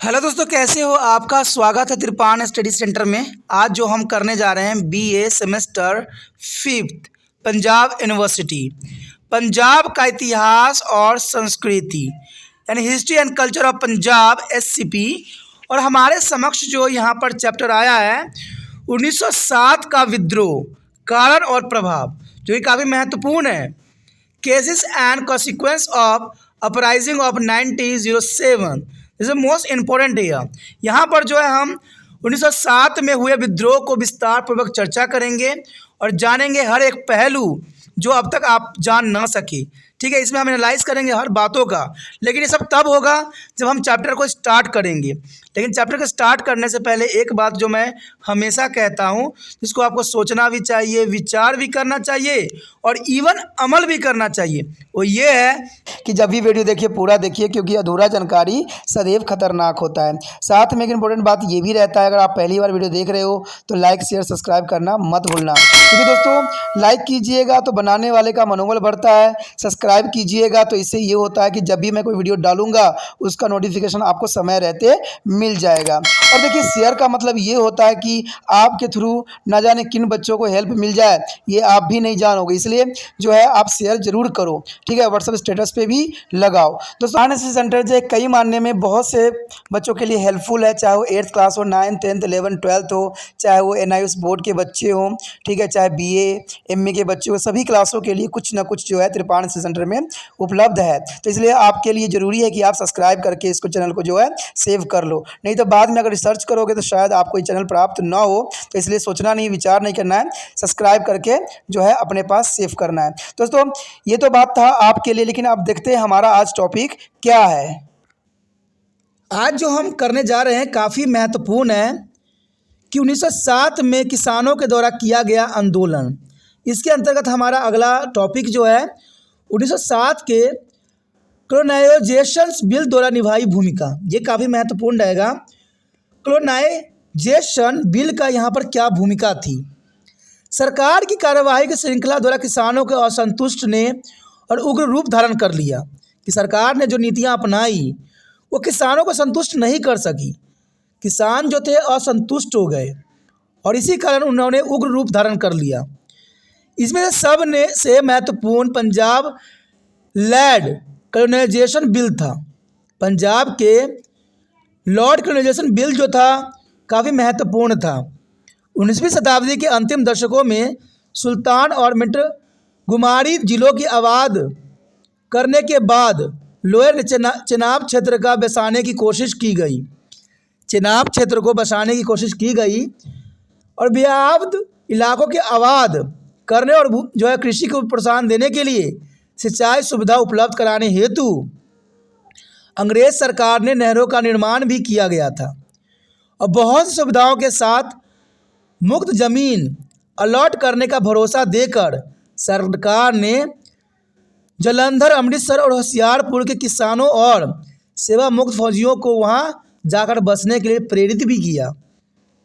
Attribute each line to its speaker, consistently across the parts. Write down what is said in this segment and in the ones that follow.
Speaker 1: Hello दोस्तों, कैसे हो? आपका स्वागत है त्रिपान स्टडी सेंटर में। आज जो हम करने जा रहे हैं BA semester 5th Punjab university, Punjab का इतिहास और संस्कृति यानी history and culture of Punjab SCP. और हमारे समक्ष जो यहाँ पर चैप्टर आया है 1907 का विद्रोह, कारण और प्रभाव, जो कि काफ़ी महत्वपूर्ण है। Cases and consequence of uprising of 1907 is most important है। यहाँ पर जो है हम 1907 में हुए विद्रोह को विस्तार पूर्वक चर्चा करेंगे और जानेंगे हर एक पहलू जो अब तक आप जान ना सके। ठीक है, इसमें हम एनालाइज करेंगे हर बातों का, लेकिन ये सब तब होगा जब हम चैप्टर को स्टार्ट करेंगे। लेकिन चैप्टर को स्टार्ट करने से पहले एक बात जो मैं हमेशा कहता हूँ, जिसको आपको सोचना भी चाहिए, विचार भी करना चाहिए और इवन अमल भी करना चाहिए, वो ये है कि जब भी वीडियो देखिए पूरा देखिए, क्योंकि अधूरा जानकारी सदैव खतरनाक होता है। साथ में एक इम्पोर्टेंट बात ये भी रहता है, अगर आप पहली बार वीडियो देख रहे हो तो लाइक शेयर सब्सक्राइब करना मत भूलना, क्योंकि दोस्तों लाइक कीजिएगा तो बनाने वाले का मनोबल बढ़ता है, सब्सक्राइब कीजिएगा तो इससे ये होता है कि जब भी मैं कोई वीडियो डालूंगा उसका नोटिफिकेशन आपको समय रहते मिल जाएगा। और देखिए, शेयर का मतलब ये होता है कि आपके थ्रू ना जाने किन बच्चों को हेल्प मिल जाए, ये आप भी नहीं जानोगे, इसलिए जो है आप शेयर जरूर करो। ठीक है, व्हाट्सएप स्टेटस पे भी लगाओ। दोस्तों एनएसएस सेंटर जो कई मानने में बहुत से बच्चों के लिए हेल्पफुल है, चाहे वो 8th क्लास हो, 9th 10th 11th 12th हो, चाहे वो NIOS बोर्ड के बच्चे हों, ठीक है, चाहे BA MA के बच्चे हो, सभी क्लासों के लिए कुछ ना कुछ जो है त्रिपान एनएसएस सेंटर में उपलब्ध है। तो इसलिए आपके लिए ज़रूरी है कि आप सब्सक्राइब करके इसको चैनल को जो है सेव कर लो, नहीं तो बाद में अगर रिसर्च करोगे तो शायद आपको ये चैनल प्राप्त ना हो। तो इसलिए सोचना नहीं, विचार नहीं करना है, सब्सक्राइब करके जो है अपने पास सेव करना है। दोस्तों ये तो बात था आपके लिए, लेकिन अब देखते हैं हमारा आज टॉपिक क्या है। आज जो हम करने जा रहे हैं काफ़ी महत्वपूर्ण है कि 1907 में किसानों के द्वारा किया गया आंदोलन। इसके अंतर्गत हमारा अगला टॉपिक जो है 1907 के कॉलोनाइजेशन बिल द्वारा निभाई भूमिका, ये काफ़ी महत्वपूर्ण रहेगा। कॉलोनाइजेशन बिल का यहाँ पर क्या भूमिका थी? सरकार की कार्यवाही की श्रृंखला द्वारा किसानों के असंतुष्ट ने और उग्र रूप धारण कर लिया कि सरकार ने जो नीतियाँ अपनाई वो किसानों को संतुष्ट नहीं कर सकी। किसान जो थे असंतुष्ट हो गए और इसी कारण उन्होंने उग्र रूप धारण कर लिया। इसमें से महत्वपूर्ण पंजाब लैंड कॉलोनाइजेशन बिल था। पंजाब के लॉर्ड कॉलोनाइजेशन बिल जो था काफ़ी महत्वपूर्ण था। 19वीं शताब्दी के अंतिम दशकों में सुल्तान और मिंटगुमारी जिलों की आबाद करने के बाद लोअर चेनाब क्षेत्र का बसाने की कोशिश की गई। चेनाब क्षेत्र को बसाने की कोशिश की गई और व्याप्त इलाकों के आबाद करने और जो है कृषि को प्रोत्साहन देने के लिए सिंचाई सुविधा उपलब्ध कराने हेतु अंग्रेज सरकार ने नहरों का निर्माण भी किया गया था और बहुत सी सुविधाओं के साथ मुक्त जमीन अलॉट करने का भरोसा देकर सरकार ने जालंधर, अमृतसर और होशियारपुर के किसानों और सेवा मुक्त फौजियों को वहां जाकर बसने के लिए प्रेरित भी किया।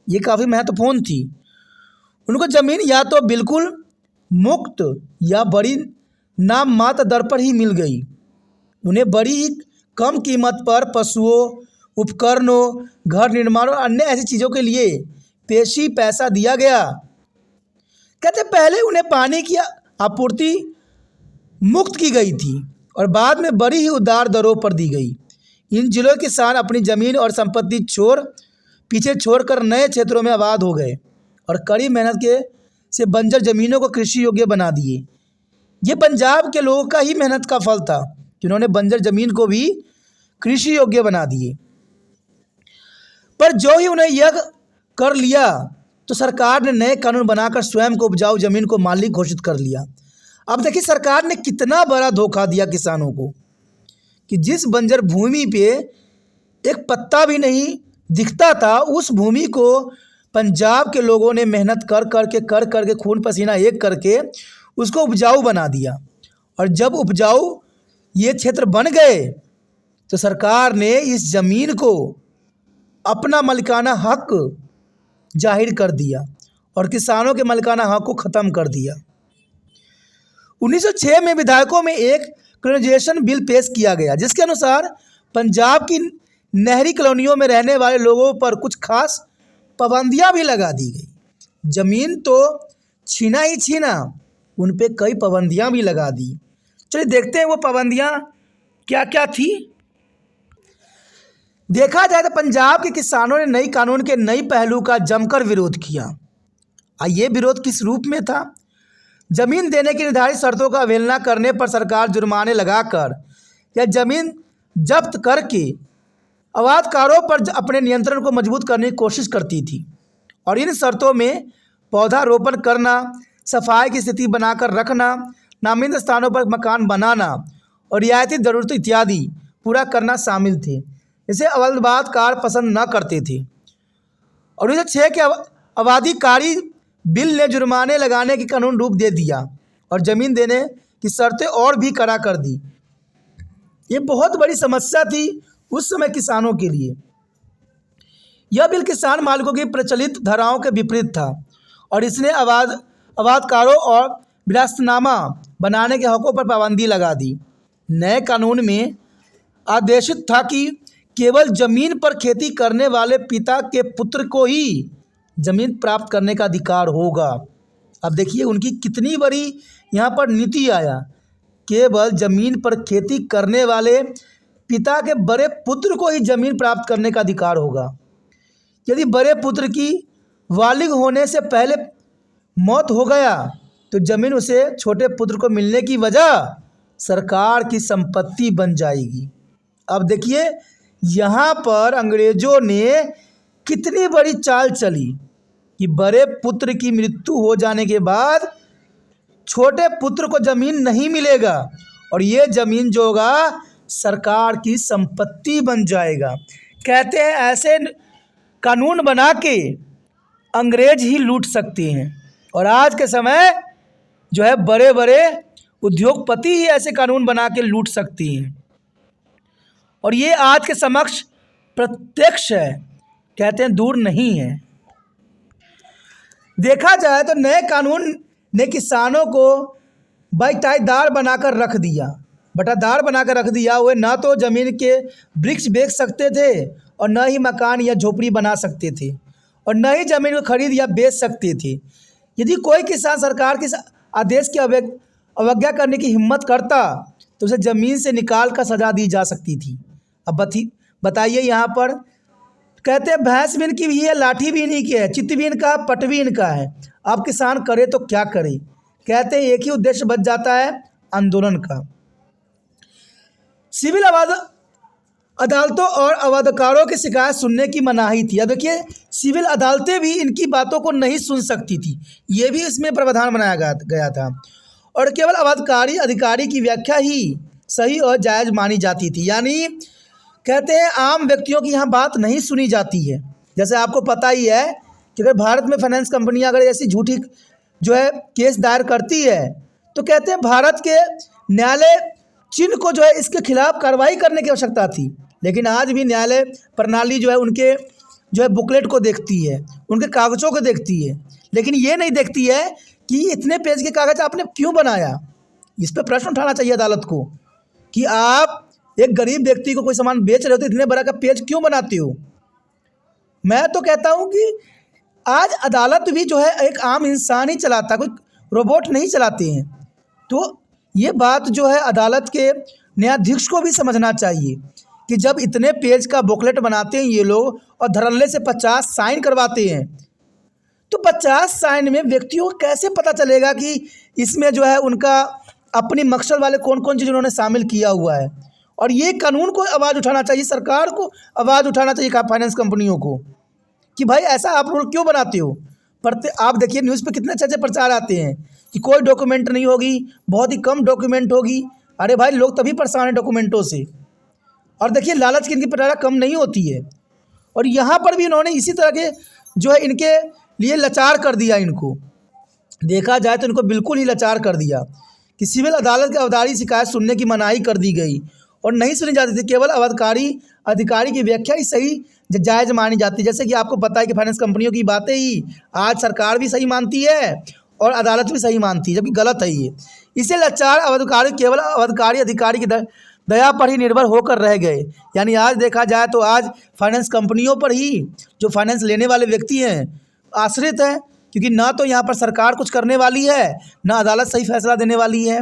Speaker 1: ये काफ़ी महत्वपूर्ण थी। उनको ज़मीन या तो बिल्कुल मुक्त या बड़ी नाम मात्र दर पर ही मिल गई। उन्हें बड़ी ही कम कीमत पर पशुओं, उपकरणों, घर निर्माण और अन्य ऐसी चीज़ों के लिए पेशी पैसा दिया गया। कहते पहले उन्हें पानी की आपूर्ति मुक्त की गई थी और बाद में बड़ी ही उदार दरों पर दी गई। इन जिलों के किसान अपनी ज़मीन और संपत्ति पीछे छोड़कर नए क्षेत्रों में आबाद हो गए और कड़ी मेहनत से बंजर ज़मीनों को कृषि योग्य बना दिए। ये पंजाब के लोगों का ही मेहनत का फल था, जिन्होंने बंजर ज़मीन को भी कृषि योग्य बना दिए। पर जो ही उन्हें यह कर लिया तो सरकार ने नए कानून बनाकर स्वयं को उपजाऊ ज़मीन को मालिक घोषित कर लिया। अब देखिए सरकार ने कितना बड़ा धोखा दिया किसानों को कि जिस बंजर भूमि पे एक पत्ता भी नहीं दिखता था, उस भूमि को पंजाब के लोगों ने मेहनत कर करके खून पसीना एक करके उसको उपजाऊ बना दिया। और जब उपजाऊ ये क्षेत्र बन गए तो सरकार ने इस ज़मीन को अपना मालिकाना हक जाहिर कर दिया और किसानों के मालिकाना हक को ख़त्म कर दिया। 1906 में विधायकों में एक कॉलोनाइजेशन बिल पेश किया गया, जिसके अनुसार पंजाब की नहरी कॉलोनियों में रहने वाले लोगों पर कुछ खास पाबंदियां भी लगा दी गई। ज़मीन तो छीना ही छीना, उन पे कई पाबंदियां भी लगा दी। चलिए देखते हैं वो पाबंदियां क्या क्या थी। देखा जाए तो पंजाब के किसानों ने नई कानून के नई पहलू का जमकर विरोध किया। ये विरोध किस रूप में था? जमीन देने की निर्धारित शर्तों का अवहेलना करने पर सरकार जुर्माने लगाकर या जमीन जब्त करके अवैधकारों पर अपने नियंत्रण को मजबूत करने की कोशिश करती थी। और इन शर्तों में पौधारोपण करना, सफाई की स्थिति बनाकर रखना, नामिंद स्थानों पर मकान बनाना और रियायती ज़रूरत इत्यादि पूरा करना शामिल थे। इसे अवैधकार पसंद न करते थे। और 1906 के आबादीकारी बिल ने जुर्माने लगाने की कानून रूप दे दिया और ज़मीन देने की शर्तें और भी कड़ा कर दी। ये बहुत बड़ी समस्या थी उस समय किसानों के लिए। यह बिल किसान मालिकों की प्रचलित धाराओं के विपरीत था और इसने अवैधकारों और विरासतनामा बनाने के हकों पर पाबंदी लगा दी। नए कानून में आदेशित था कि केवल ज़मीन पर खेती करने वाले पिता के पुत्र को ही ज़मीन प्राप्त करने का अधिकार होगा। अब देखिए उनकी कितनी बड़ी यहाँ पर नीति आया। केवल ज़मीन पर खेती करने वाले पिता के बड़े पुत्र को ही ज़मीन प्राप्त करने का अधिकार होगा। यदि बड़े पुत्र की बालिग होने से पहले मौत हो गया तो ज़मीन उसे छोटे पुत्र को मिलने की वजह सरकार की संपत्ति बन जाएगी। अब देखिए यहाँ पर अंग्रेज़ों ने कितनी बड़ी चाल चली कि बड़े पुत्र की मृत्यु हो जाने के बाद छोटे पुत्र को ज़मीन नहीं मिलेगा और ये ज़मीन जो होगा सरकार की संपत्ति बन जाएगा। कहते हैं ऐसे कानून बना के अंग्रेज ही लूट सकते हैं और आज के समय जो है बड़े बड़े उद्योगपति ही ऐसे कानून बना के लूट सकते हैं और ये आज के समक्ष प्रत्यक्ष है, कहते हैं दूर नहीं है। देखा जाए तो नए कानून ने किसानों को बटाईदार बनाकर रख दिया। वे न तो ज़मीन के वृक्ष बेच सकते थे और न ही मकान या झोपड़ी बना सकते थे और न ही ज़मीन को खरीद या बेच सकते थे। यदि कोई किसान सरकार के आदेश की अवज्ञा करने की हिम्मत करता तो उसे ज़मीन से निकाल कर सजा दी जा सकती थी। अब बताइए यहाँ पर कहते हैं भैंस भी इनकी भी है, लाठी भी इन्हीं की है, चित्त भी इनका, पट भी इनका है। अब किसान करे तो क्या करे? कहते हैं एक ही उद्देश्य बच जाता है आंदोलन का। सिविल अदालतों और अवैधकारों की शिकायत सुनने की मनाही थी। अब देखिए सिविल अदालतें भी इनकी बातों को नहीं सुन सकती थी, ये भी इसमें प्रावधान बनाया गया था और केवल अवैधकारी अधिकारी की व्याख्या ही सही और जायज़ मानी जाती थी। यानी कहते हैं आम व्यक्तियों की यहाँ बात नहीं सुनी जाती है। जैसे आपको पता ही है कि अगर भारत में फाइनेंस कंपनियाँ अगर ऐसी झूठी जो है केस दायर करती है तो कहते हैं भारत के न्यायालय चीन को जो है इसके खिलाफ कार्रवाई करने की आवश्यकता थी। लेकिन आज भी न्यायालय प्रणाली जो है उनके जो है बुकलेट को देखती है, उनके कागज़ों को देखती है, लेकिन ये नहीं देखती है कि इतने पेज के कागज़ आपने क्यों बनाया। इस पर प्रश्न उठाना चाहिए अदालत को कि आप एक गरीब व्यक्ति को कोई सामान बेच रहे हो तो इतने बड़ा का पेज क्यों बनाते हो। मैं तो कहता हूँ कि आज अदालत भी जो है एक आम इंसान ही चलाता, कोई रोबोट नहीं चलाते हैं। तो ये बात जो है अदालत के न्यायाधीश को भी समझना चाहिए कि जब इतने पेज का बुकलेट बनाते हैं ये लोग और धड़ल्ले से 50 साइन करवाते हैं तो 50 साइन में व्यक्तियों को कैसे पता चलेगा कि इसमें जो है उनका अपनी मकसद वाले कौन कौन चीज़ उन्होंने शामिल किया हुआ है। और ये कानून को आवाज़ उठाना चाहिए, सरकार को आवाज़ उठाना चाहिए फाइनेंस कंपनियों को कि भाई ऐसा आप रूल क्यों बनाते हो। आप देखिए न्यूज़ पे कितने अच्छे प्रचार आते हैं कि कोई डॉक्यूमेंट नहीं होगी, बहुत ही कम डॉक्यूमेंट होगी। अरे भाई लोग तभी परेशान हैं डॉक्यूमेंटों से। और देखिए लालच की इनकी प्रचार कम नहीं होती है और यहाँ पर भी इन्होंने इसी तरह के जो है इनके लिए लाचार कर दिया। इनको देखा जाए तो इनको बिल्कुल ही लाचार कर दिया कि सिविल अदालत की अवधारी शिकायत सुनने की मनाही कर दी गई और नहीं सुनी जाती थी। केवल अवैधकारी अधिकारी की व्याख्या ही सही जायज़ मानी जाती है। जैसे कि आपको पता है कि फाइनेंस कंपनियों की बातें ही आज सरकार भी सही मानती है और अदालत भी सही मानती है, जबकि गलत है ये। इसे लाचार अवैधकारी केवल अवैधकारी अधिकारी की दया पर ही निर्भर होकर रह गए। यानी आज देखा जाए तो आज फाइनेंस कंपनियों पर ही जो फाइनेंस लेने वाले व्यक्ति हैं आश्रित है, क्योंकि ना तो यहाँ पर सरकार कुछ करने वाली है, ना अदालत सही फैसला देने वाली है।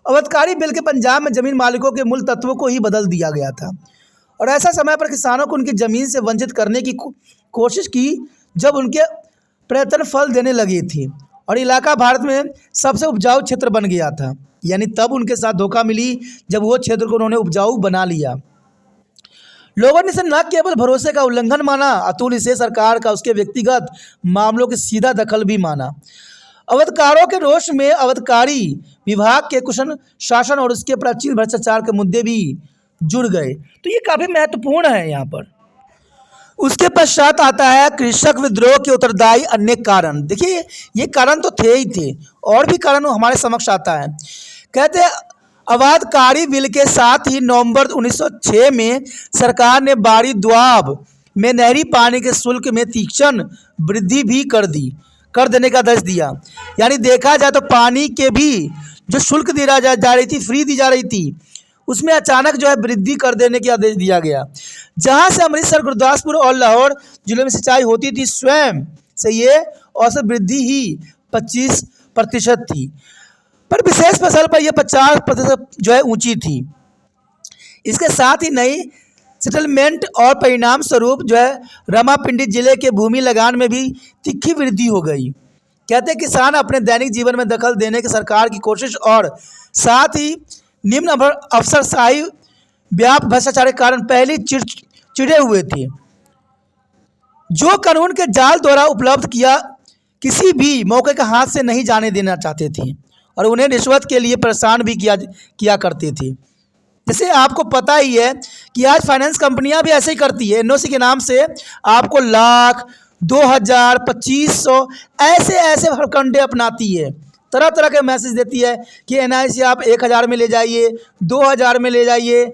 Speaker 1: अवधकारी बिल के पंजाब में ज़मीन मालिकों के मूल तत्वों को ही बदल दिया गया था और ऐसा समय पर किसानों को उनकी ज़मीन से वंचित करने की कोशिश की जब उनके प्रयत्न फल देने लगी थी और इलाका भारत में सबसे उपजाऊ क्षेत्र बन गया था। यानी तब उनके साथ धोखा मिली जब वो क्षेत्र को उन्होंने उपजाऊ बना लिया। लोगों ने इसे न केवल भरोसे का उल्लंघन माना अतुल इसे सरकार का उसके व्यक्तिगत मामलों की सीधा दखल भी माना। अवधकारों के रोष में अवधकारी विभाग के कुशल शासन और उसके प्राचीन भ्रष्टाचार के मुद्दे भी जुड़ गए। तो ये काफ़ी महत्वपूर्ण है यहाँ पर। उसके पश्चात आता है कृषक विद्रोह के उत्तरदायी अन्य कारण। देखिए ये कारण तो थे ही थे, और भी कारण हमारे समक्ष आता है। कहते हैं अवधकारी बिल के साथ ही नवंबर 1906 में सरकार ने बाड़ी द्वाब में नहरी पानी के शुल्क में तीक्ष्ण वृद्धि भी कर देने का आदेश दिया। यानी देखा जाए तो पानी के भी जो शुल्क दी जा रही थी, फ्री दी जा रही थी, उसमें अचानक जो है वृद्धि कर देने की आदेश दिया गया। जहां से अमृतसर, गुरदासपुर और लाहौर जिलों में सिंचाई होती थी, स्वयं से ये औसत वृद्धि ही 25% थी, पर विशेष फसल पर यह 50% जो है ऊंची थी। इसके साथ ही नई सेटलमेंट और परिणाम स्वरूप जो है रामापिंडी जिले के भूमि लगान में भी तीखी वृद्धि हो गई। कहते हैं किसान अपने दैनिक जीवन में दखल देने की सरकार की कोशिश और साथ ही निम्न अफसरशाही व्यापक भ्रष्टाचार के कारण पहले चिड़े हुए थे, जो कानून के जाल द्वारा उपलब्ध किया किसी भी मौके का हाथ से नहीं जाने देना चाहते थे और उन्हें रिश्वत के लिए परेशान भी किया करते थे। जैसे आपको पता ही है कि आज फाइनेंस कंपनियां भी ऐसे ही करती है। एनओसी के नाम से आपको लाख, 2000, 2500 ऐसे हरकंडे अपनाती है। तरह तरह के मैसेज देती है कि एनआईसी आप 1000 में ले जाइए, 2000 में ले जाइए,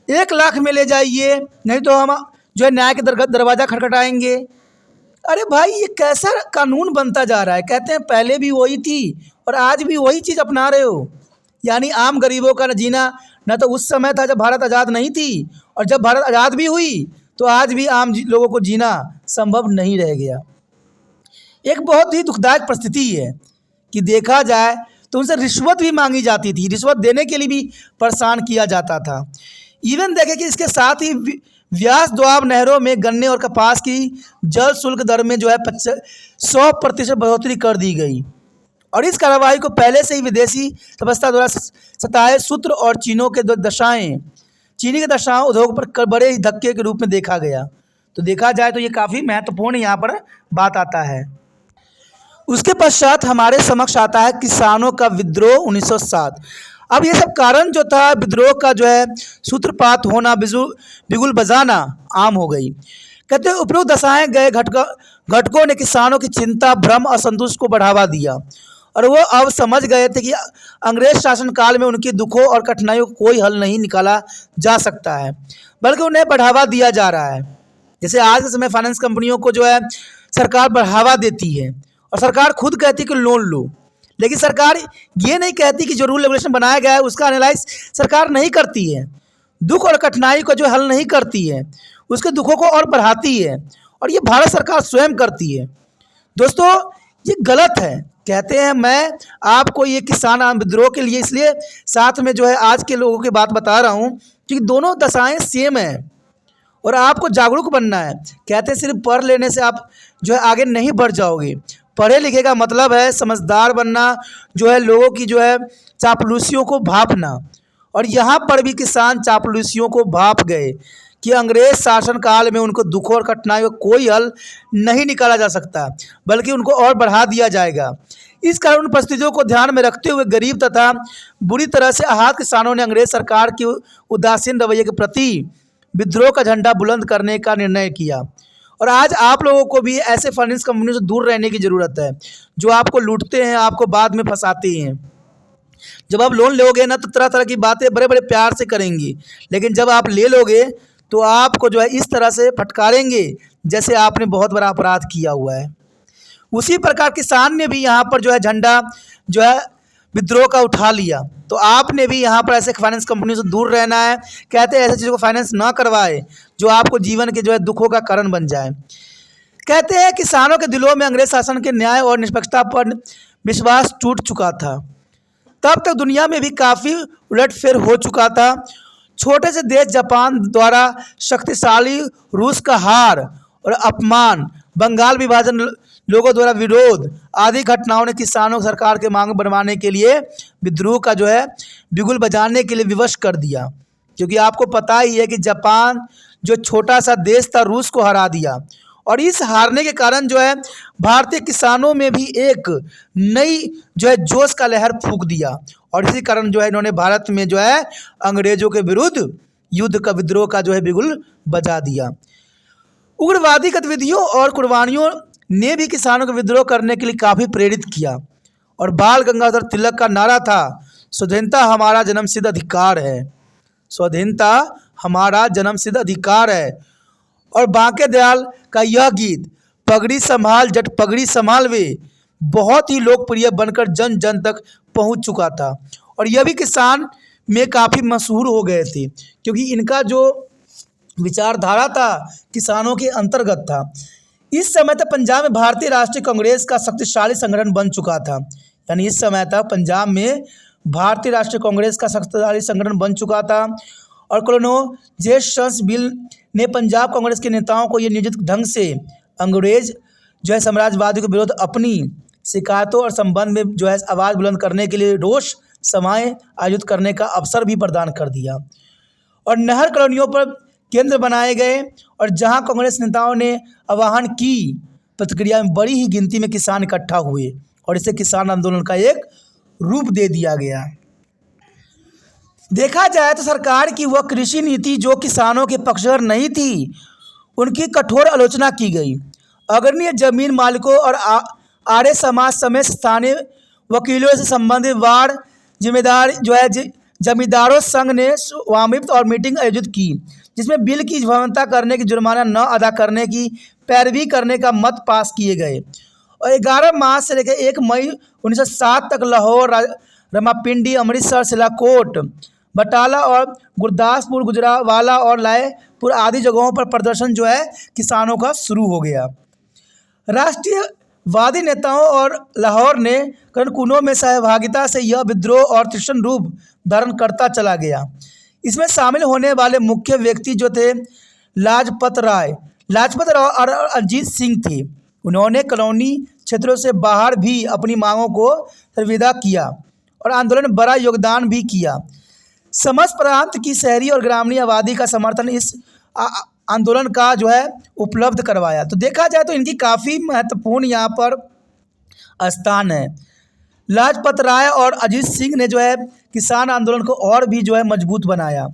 Speaker 1: 1 लाख में ले जाइए, नहीं तो हम जो है न्याय के दरवाज़ा खटखटाएंगे। अरे भाई ये कैसा कानून बनता जा रहा है। कहते हैं पहले भी वही थी और आज भी वही चीज़ अपना रहे हो। यानी आम गरीबों का जीना न तो उस समय था जब भारत आज़ाद नहीं थी, और जब भारत आज़ाद भी हुई तो आज भी आम लोगों को जीना संभव नहीं रह गया। एक बहुत ही दुखदायक परिस्थिति है कि देखा जाए तो उनसे रिश्वत भी मांगी जाती थी, रिश्वत देने के लिए भी परेशान किया जाता था। इवन देखें कि इसके साथ ही व्यास द्वाब नहरों में गन्ने और कपास की जल शुल्क दर में जो है 100% बढ़ोतरी कर दी गई और इस कार्रवाई को पहले से ही विदेशी व्यवस्था द्वारा सताए सूत्र और चीनी के दशाओं उद्योग पर बड़े ही धक्के के रूप में देखा गया। तो देखा जाए तो ये काफ़ी महत्वपूर्ण यहाँ पर बात आता है। उसके पश्चात हमारे समक्ष आता है किसानों का विद्रोह 1907। अब ये सब कारण जो था विद्रोह का जो है सूत्रपात होना, बिगुल बजाना आम हो गई। कहते हैं उपरोक्त दशाएं गए घटकों ने किसानों की चिंता, भ्रम, असंतोष को बढ़ावा दिया और वो अब समझ गए थे कि अंग्रेज शासन काल में उनके दुखों और कठिनाइयों को कोई हल नहीं निकाला जा सकता है, बल्कि उन्हें बढ़ावा दिया जा रहा है। जैसे आज के समय फाइनेंस कंपनियों को जो है सरकार बढ़ावा देती है और सरकार खुद कहती है कि लोन लो, लेकिन सरकार ये नहीं कहती कि जो रूल रेगुलेशन बनाया गया है उसका एनालाइज सरकार नहीं करती है, दुख और कठिनाई को जो हल नहीं करती है, उसके दुखों को और बढ़ाती है, और ये भारत सरकार स्वयं करती है। दोस्तों ये गलत है। कहते हैं मैं आपको ये किसान विद्रोह के लिए इसलिए साथ में जो है आज के लोगों की बात बता रहा हूँ क्योंकि दोनों दशाएं सेम हैं और आपको जागरूक बनना है। कहते हैं सिर्फ पढ़ लेने से आप जो है आगे नहीं बढ़ जाओगे। पढ़े लिखे का मतलब है समझदार बनना, जो है लोगों की जो है चापलूसियों को भांपना, और यहाँ पर भी किसान चापलूसियों को भांप गए कि अंग्रेज शासन काल में उनको दुखों और कठिनाइयों का कोई हल नहीं निकाला जा सकता, बल्कि उनको और बढ़ा दिया जाएगा। इस कारण उन परिस्थितियों को ध्यान में रखते हुए गरीब तथा बुरी तरह से आहत किसानों ने अंग्रेज सरकार के उदासीन रवैये के प्रति विद्रोह का झंडा बुलंद करने का निर्णय किया। और आज आप लोगों को भी ऐसे फाइनेंस कंपनियों से दूर रहने की ज़रूरत है जो आपको लूटते हैं, आपको बाद में फंसाते हैं। जब आप लोन लोगे ना तो तरह तरह की बातें बड़े बड़े प्यार से करेंगी, लेकिन जब आप ले लोगे तो आपको जो है इस तरह से फटकारेंगे जैसे आपने बहुत बड़ा अपराध किया हुआ है। उसी प्रकार किसान ने भी यहाँ पर जो है झंडा जो है विद्रोह का उठा लिया। तो आपने भी यहाँ पर ऐसे फाइनेंस कंपनी से दूर रहना है। कहते हैं ऐसी चीज़ों को फाइनेंस ना करवाए जो आपको जीवन के जो है दुखों का कारण बन जाए। कहते हैं किसानों के दिलों में अंग्रेज शासन के न्याय और निष्पक्षता पर विश्वास टूट चुका था। तब तक दुनिया में भी काफ़ी उलटफेर हो चुका था। छोटे से देश जापान द्वारा शक्तिशाली रूस का हार और अपमान, बंगाल विभाजन, लोगों द्वारा विरोध आदि घटनाओं ने किसानों को सरकार के मांग बनवाने के लिए विद्रोह का जो है बिगुल बजाने के लिए विवश कर दिया। क्योंकि आपको पता ही है कि जापान जो छोटा सा देश था रूस को हरा दिया, और इस हारने के कारण जो है भारतीय किसानों में भी एक नई जो है जोश का लहर फूंक दिया, और इसी कारण जो है इन्होंने भारत में जो है अंग्रेजों के विरुद्ध युद्ध का विद्रोह का जो है बिगुल बजा दिया। उग्रवादी गतिविधियों और कुर्बानियों ने भी किसानों को विद्रोह करने के लिए काफ़ी प्रेरित किया, और बाल गंगाधर तिलक का नारा था स्वाधीनता हमारा जन्मसिद्ध अधिकार है, स्वाधीनता हमारा जन्मसिद्ध अधिकार है। और बांके दयाल का यह गीत पगड़ी संभाल जट पगड़ी संभाल वे बहुत ही लोकप्रिय बनकर जन जन तक पहुंच चुका था, और यह भी किसान में काफ़ी मशहूर हो गए थे क्योंकि इनका जो विचारधारा था किसानों के अंतर्गत था। इस समय तक पंजाब में भारतीय राष्ट्रीय कांग्रेस का शक्तिशाली संगठन बन चुका था। यानी इस समय तक पंजाब में भारतीय राष्ट्रीय कांग्रेस का शक्तिशाली संगठन बन चुका था, और कॉलोनल जेसन्स बिल ने पंजाब कांग्रेस के नेताओं को ये नियोजित ढंग से अंग्रेज जो है साम्राज्यवादियों के विरुद्ध अपनी शिकायतों और संबंध में जो है आवाज़ बुलंद करने के लिए रोष सभाएं आयोजित करने का अवसर भी प्रदान कर दिया। और नहर कॉलोनियों पर केंद्र बनाए गए, और जहां कांग्रेस नेताओं ने आह्वान की प्रतिक्रिया में बड़ी ही गिनती में किसान इकट्ठा हुए, और इसे किसान आंदोलन का एक रूप दे दिया गया। देखा जाए तो सरकार की वह कृषि नीति जो किसानों के पक्षधर नहीं थी, उनकी कठोर आलोचना की गई। अग्रणी जमीन मालिकों और आर्य समाज समेत स्थानीय वकीलों से संबंधित वार्ड जिम्मेदार जो है जमींदारों संघ ने स्वामित्व और मीटिंग आयोजित की, जिसमें बिल की भवनता करने की, जुर्माना न अदा करने की पैरवी करने का मत पास किए गए। और 11 मार्च से लेकर 1 मई 1907 तक लाहौर, रामापिंडी, अमृतसर, सिलाकोट, बटाला और गुरदासपुर, गुजरावाला और लायपुर आदि जगहों पर प्रदर्शन जो है किसानों का शुरू हो गया। राष्ट्रीयवादी नेताओं और लाहौर ने रणकुनों में सहभागिता से यह विद्रोह और तीक्ष्ण रूप धारण करता चला गया। इसमें शामिल होने वाले मुख्य व्यक्ति जो थे लाजपत राय और अजीत सिंह थे। उन्होंने कॉलोनी क्षेत्रों से बाहर भी अपनी मांगों को संविदा किया और आंदोलन में बड़ा योगदान भी किया। समस्त प्रांत की शहरी और ग्रामीण आबादी का समर्थन इस आंदोलन का जो है उपलब्ध करवाया। तो देखा जाए तो इनकी काफ़ी महत्वपूर्ण यहाँ पर स्थान है। लाजपत राय और अजीत सिंह ने जो है किसान आंदोलन को और भी जो है मजबूत बनाया।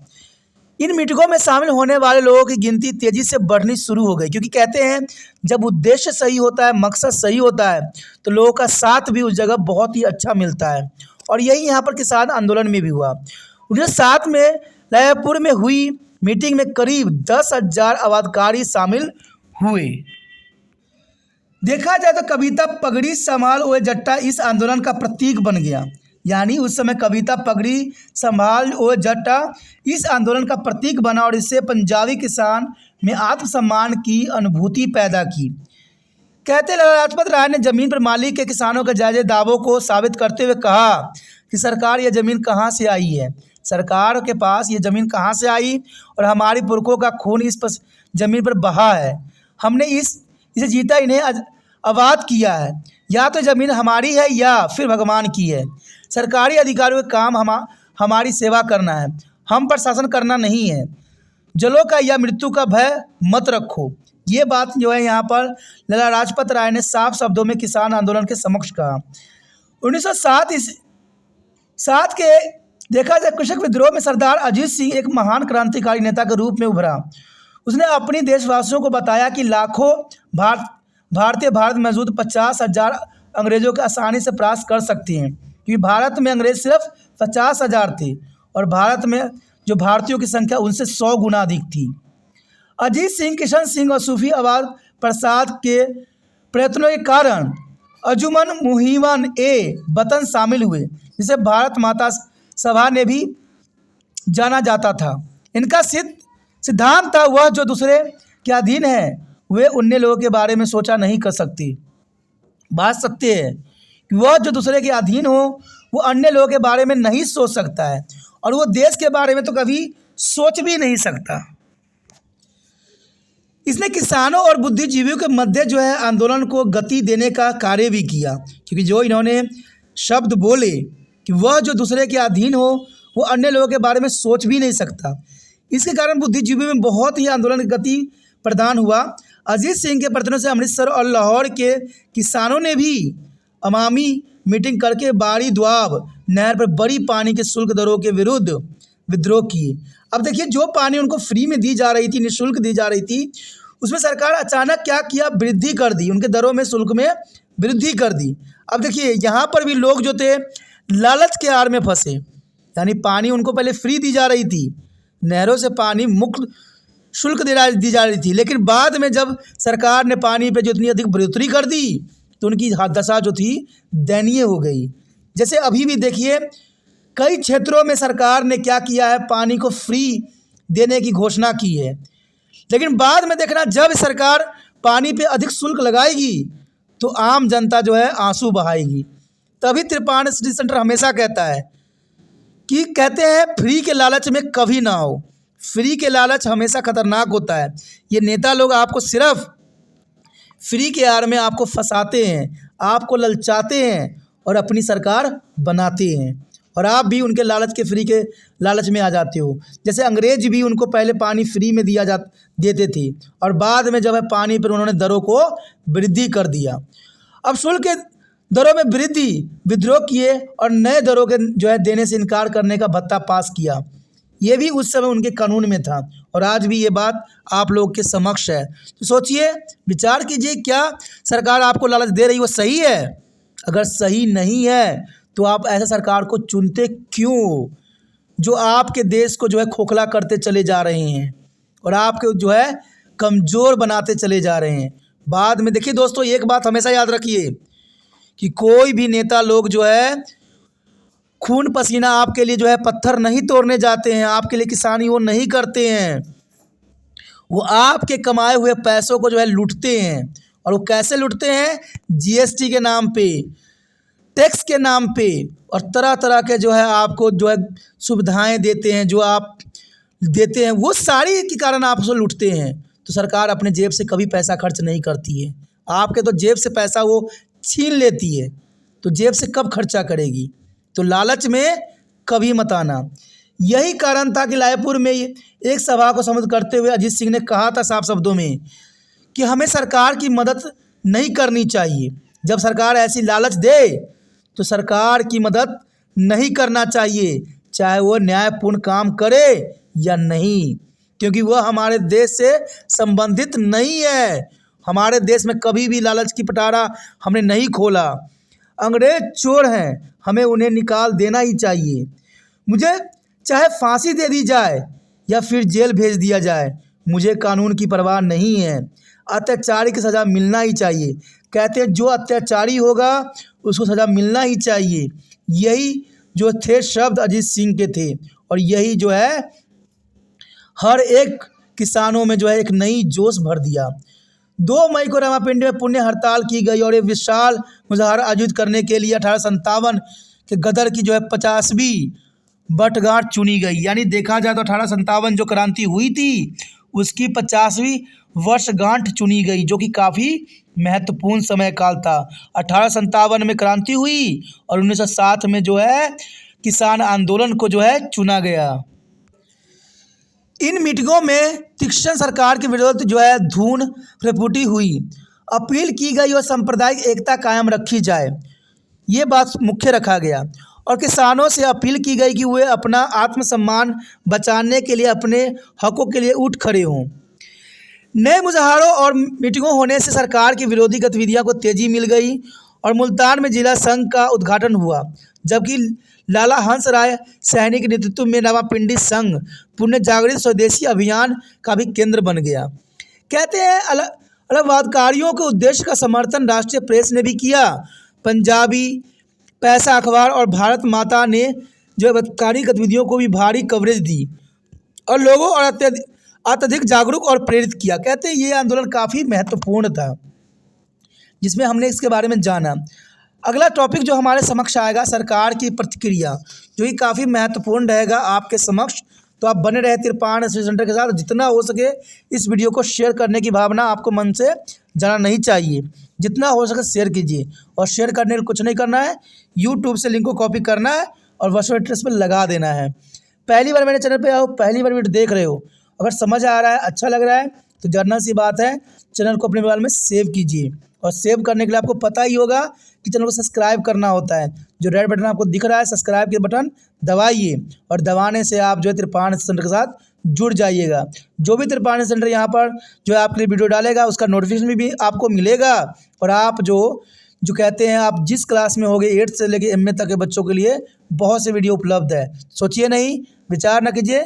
Speaker 1: इन मीटिंगों में शामिल होने वाले लोगों की गिनती तेज़ी से बढ़नी शुरू हो गई, क्योंकि कहते हैं जब उद्देश्य सही होता है, मकसद सही होता है, तो लोगों का साथ भी उस जगह बहुत ही अच्छा मिलता है। और यही यहाँ पर किसान आंदोलन में भी हुआ। 1907 में लायपुर में हुई मीटिंग में करीब 10,000 आबादकारी शामिल हुए। देखा जाए तो कविता पगड़ी संभाल ओए जट्टा इस आंदोलन का प्रतीक बन गया। यानी उस समय कविता पगड़ी संभाल ओए जट्टा इस आंदोलन का प्रतीक बना, और इससे पंजाबी किसान में आत्मसम्मान की अनुभूति पैदा की। कहते लाला लाजपत राय ने जमीन पर मालिक के किसानों के जायज़ दावों को साबित करते हुए कहा कि सरकार यह ज़मीन कहाँ से आई है, सरकार के पास ये ज़मीन कहाँ से आई, और हमारी पुरखों का खून इस ज़मीन पर बहा है। हमने इसे जीता इन्हें आबाद किया है। या तो ज़मीन हमारी है या फिर भगवान की है। सरकारी अधिकारियों का काम हमारी सेवा करना है, हम पर शासन करना नहीं है। जलों का या मृत्यु का भय मत रखो। ये बात जो है यहाँ पर लाला लाजपत राय ने साफ शब्दों में किसान आंदोलन के समक्ष कहा। 1907 के देखा जाए कृषक विद्रोह में सरदार अजीत सिंह एक महान क्रांतिकारी नेता के रूप में उभरा। उसने अपनी देशवासियों को बताया कि लाखों भारतीय भारत में मौजूद 50,000 अंग्रेजों को आसानी से परास्त कर सकती हैं, क्योंकि भारत में अंग्रेज सिर्फ 50,000 थे और भारत में जो भारतीयों की संख्या उनसे 100 गुना अधिक थी। अजीत सिंह, किशन सिंह और सूफी आबाद प्रसाद के प्रयत्नों के कारण अंजुमन मुहिवन ए वतन शामिल हुए, जिसे भारत माता सभा ने भी जाना जाता था। इनका सिद्धांत था, वह जो दूसरे के अधीन है वे अन्य लोगों के बारे में सोचा नहीं कर सकती। बात सत्य है कि वह जो दूसरे के अधीन हो वो अन्य लोगों के बारे में नहीं सोच सकता है, और वो देश के बारे में तो कभी सोच भी नहीं सकता। इसने किसानों और बुद्धिजीवियों के मध्य जो है आंदोलन को गति देने का कार्य भी किया, क्योंकि जो इन्होंने शब्द बोले कि वह जो दूसरे के अधीन हो वो अन्य लोगों के बारे में सोच भी नहीं सकता, इसके कारण बुद्धिजीवियों में बहुत ही आंदोलन की गति प्रदान हुआ। अजीत सिंह के प्रयत्नों से अमृतसर और लाहौर के किसानों ने भी अवामी मीटिंग करके बाड़ी द्वाब नहर पर बड़ी पानी के शुल्क दरों के विरुद्ध विद्रोह किए। अब देखिए, जो पानी उनको फ्री में दी जा रही थी, निःशुल्क दी जा रही थी, उसमें सरकार अचानक क्या किया, वृद्धि कर दी, उनके दरों में, शुल्क में वृद्धि कर दी। अब देखिए, यहाँ पर भी लोग जो थे लालच के आड़ में फंसे, यानी पानी उनको पहले फ्री दी जा रही थी, नहरों से पानी मुक्त शुल्क दी जा रही थी, लेकिन बाद में जब सरकार ने पानी पे जो इतनी अधिक बढ़ोतरी कर दी तो उनकी दशा जो थी दयनीय हो गई। जैसे अभी भी देखिए, कई क्षेत्रों में सरकार ने क्या किया है, पानी को फ्री देने की घोषणा की है, लेकिन बाद में देखना, जब सरकार पानी पे अधिक शुल्क लगाएगी तो आम जनता जो है आंसू बहाएगी। तभी त्रिपाठी सिटी सेंटर हमेशा कहता है कि कहते हैं फ्री के लालच में कभी ना हो, फ्री के लालच हमेशा खतरनाक होता है। ये नेता लोग आपको सिर्फ फ्री के आड़ में आपको फंसाते हैं, आपको ललचाते हैं और अपनी सरकार बनाते हैं, और आप भी उनके लालच के फ्री के लालच में आ जाते हो। जैसे अंग्रेज भी उनको पहले पानी फ्री में देते थे, और बाद में जब है पानी पर उन्होंने दरों को वृद्धि कर दिया। अब शुल्क के दरों में वृद्धि, विद्रोह किए और नए दरों के जो है देने से इनकार करने का भत्ता पास किया। ये भी उस समय उनके कानून में था, और आज भी ये बात आप लोग के समक्ष है। तो सोचिए, विचार कीजिए, क्या सरकार आपको लालच दे रही वो सही है? अगर सही नहीं है तो आप ऐसे सरकार को चुनते क्यों, जो आपके देश को जो है खोखला करते चले जा रहे हैं और आपके जो है कमज़ोर बनाते चले जा रहे हैं। बाद में देखिए दोस्तों, एक बात हमेशा याद रखिए कि कोई भी नेता लोग जो है खून पसीना आपके लिए जो है पत्थर नहीं तोड़ने जाते हैं, आपके लिए किसानी वो नहीं करते हैं, वो आपके कमाए हुए पैसों को जो है लूटते हैं। और वो कैसे लूटते हैं? जीएसटी के नाम पे, टैक्स के नाम पे, और तरह तरह के जो है आपको जो है सुविधाएं देते हैं, जो आप देते हैं वो सारी के कारण आप उसको लूटते हैं। तो सरकार अपने जेब से कभी पैसा खर्च नहीं करती है, आपके तो जेब से पैसा वो छीन लेती है, तो जेब से कब खर्चा करेगी? तो लालच में कभी मत आना। यही कारण था कि रायपुर में एक सभा को संबोधित करते हुए अजीत सिंह ने कहा था साफ शब्दों में कि हमें सरकार की मदद नहीं करनी चाहिए। जब सरकार ऐसी लालच दे तो सरकार की मदद नहीं करना चाहिए, चाहे वो न्यायपूर्ण काम करे या नहीं, क्योंकि वह हमारे देश से संबंधित नहीं है। हमारे देश में कभी भी लालच की पिटारा हमने नहीं खोला। अंग्रेज चोर हैं, हमें उन्हें निकाल देना ही चाहिए। मुझे चाहे फांसी दे दी जाए या फिर जेल भेज दिया जाए, मुझे कानून की परवाह नहीं है, अत्याचारी की सज़ा मिलना ही चाहिए। कहते हैं जो अत्याचारी होगा उसको सज़ा मिलना ही चाहिए। यही जो थे शब्द अजीत सिंह के थे, और यही जो है हर एक किसानों में जो है एक नई जोश भर दिया। 2 मई को रामापिंडी में पुण्य हड़ताल की गई और ये विशाल मुजाहरा आयोजित करने के लिए 1857 के गदर की जो है 50वीं वर्षगांठ चुनी गई। यानी देखा जाए तो 1857 जो क्रांति हुई थी उसकी 50वीं वर्षगांठ चुनी गई, जो कि काफ़ी महत्वपूर्ण समय काल था। 1857 में क्रांति हुई और 1907 में जो है किसान आंदोलन को जो है चुना गया। इन मीटिंगों में तीक्ष्ण सरकार के विरुद्ध जो है धून प्रफुटी हुई, अपील की गई और सांप्रदायिक एकता कायम रखी जाए, ये बात मुख्य रखा गया। और किसानों से अपील की गई कि वे अपना आत्मसम्मान बचाने के लिए अपने हकों के लिए उठ खड़े हों। नए मुजाहरों और मीटिंगों होने से सरकार की विरोधी गतिविधियों को तेजी मिल गई और मुल्तान में जिला संघ का उद्घाटन हुआ, जबकि लाला हंस राय सैनी के नेतृत्व में रामापिंडी संघ पुण्य जागृत स्वदेशी अभियान का भी केंद्र बन गया। कहते हैं अलगवादकारियों के उद्देश्य का समर्थन राष्ट्रीय प्रेस ने भी किया। पंजाबी पैसा अखबार और भारत माता ने जो बलात्कारी गतिविधियों को भी भारी कवरेज दी और लोगों और अत्यधिक जागरूक और प्रेरित किया। कहते हैं ये आंदोलन काफ़ी महत्वपूर्ण था जिसमें हमने इसके बारे में जाना। अगला टॉपिक जो हमारे समक्ष आएगा, सरकार की प्रतिक्रिया, जो कि काफ़ी महत्वपूर्ण रहेगा आपके समक्ष। तो आप बने रहे तिरपान स्टडी सेंटर के साथ। जितना हो सके इस वीडियो को शेयर करने की भावना आपको मन से जाना नहीं चाहिए। जितना हो सके शेयर कीजिए, और शेयर करने के कुछ नहीं करना है, यूट्यूब से लिंक को कॉपी करना है और वर्चुअल एड्रेस पर लगा देना है। पहली बार मेरे चैनल पे आओ, पहली बार वीडियो देख रहे हो, अगर समझ आ रहा है, अच्छा लग रहा है, तो जानना सी बात है, चैनल को अपने मोबाइल में सेव कीजिए। और सेव करने के लिए आपको पता ही होगा कि चैनल को सब्सक्राइब करना होता है। जो रेड बटन आपको दिख रहा है सब्सक्राइब के बटन दबाइए, और दबाने से आप जो है तिरपान सेंटर के साथ जुड़ जाइएगा। जो भी तिरपान सेंटर यहाँ पर जो है आपके लिए वीडियो डालेगा उसका नोटिफिकेशन भी आपको मिलेगा। और आप जो कहते हैं आप जिस क्लास में होगे 8 से लेकर MA तक के बच्चों के लिए बहुत से वीडियो उपलब्ध है। सोचिए नहीं, विचार न कीजिए,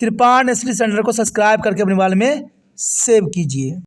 Speaker 1: तिरपान स्टडी सेंटर को सब्सक्राइब करके अपने मोबाइल में सेव कीजिए।